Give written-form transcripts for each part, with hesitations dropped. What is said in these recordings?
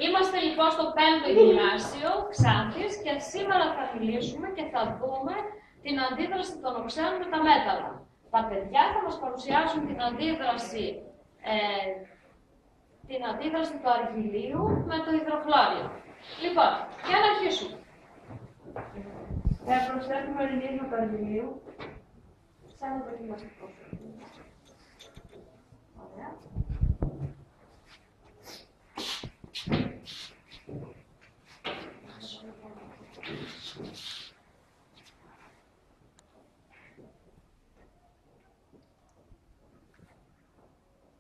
Είμαστε λοιπόν στο 5ο γυμνάσιο Ξάνθης και σήμερα θα μιλήσουμε και θα δούμε την αντίδραση των οξέων με τα μέταλλα. Τα παιδιά θα μας παρουσιάσουν την αντίδραση του αργυλίου με το υδροφλόριο. Λοιπόν, για να αρχίσουμε. Προσθέτουμε ρινίσμα του αργυλίου Σε ένα δοκιμαστικό. Ωραία.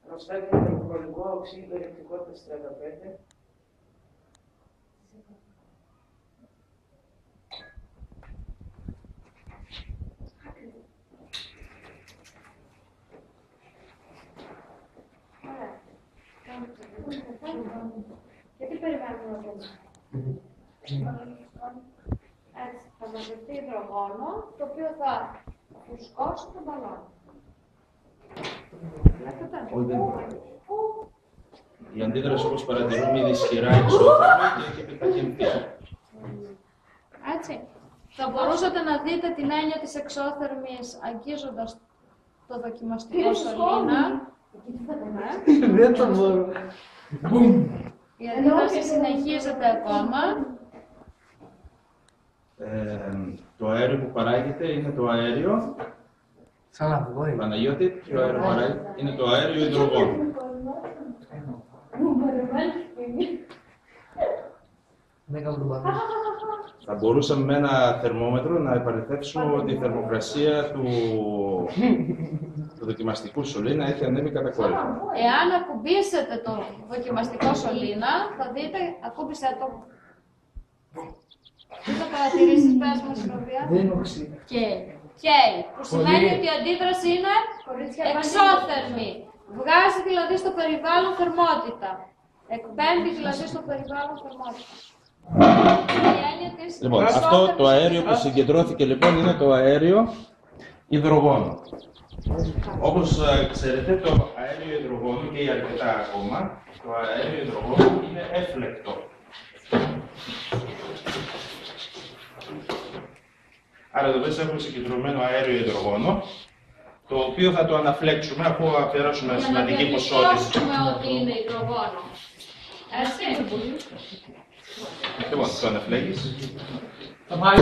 Προσθέτουμε το αλκοολικό οξύ περιεκτικότητας 35. Γιατί περιμένουμε να δούμε. Έτσι, θα μαζευτεί υδρογόνο, το οποίο θα φουσκώσει τον μπαλόνι. Η αντίδραση, όπως παρατηρούμε, είναι ισχυρά εξώθερμα και έχει επιταχυνθεί. Έτσι. Θα μπορούσατε να δείτε την έννοια της εξώθερμης αγγίζοντας το δοκιμαστικό σωλήνα. Δεν το μπορώ. Η αντίδραση συνεχίζεται ακόμα. Το αέριο που παράγεται είναι το αέριο. Παναγιώτη, το αέριο που παράγεται είναι το αέριο υδρογόνο. Θα μπορούσαμε με ένα θερμόμετρο να επαληθεύσουμε ότι η θερμοκρασία του δοκιμαστικού σωλήνα έχει ανέβει κατακόρυφα. Εάν ακουμπήσετε το δοκιμαστικό σωλήνα, θα δείτε, ακούμπησέ το. Τι θα παρατηρήσεις, πες μας, Σιλβία? Δεν είναι οξύ. Καίει, που σημαίνει ότι η αντίδραση είναι εξώθερμη. Βγάζει δηλαδή στο περιβάλλον θερμότητα. Εκπέμπει δηλαδή στο περιβάλλον θερμότητα. Λοιπόν, αυτό το αέριο που συγκεντρώθηκε λοιπόν είναι το αέριο υδρογόνο. Όπως ξέρετε, το αέριο υδρογόνο και αρκετά ακόμα, το αέριο υδρογόνο είναι έφλεκτο. Άρα εδώ μέσα έχουμε συγκεντρωμένο αέριο υδρογόνο, το οποίο θα το αναφλέξουμε αφού αφιερώσουμε σημαντική ποσότητα. Για να διαπιστώσουμε ότι είναι υδρογόνο. Έτσι. Λοιπόν, το αναφλέγεις. Θα πάει.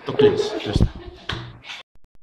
Το κλείνεις.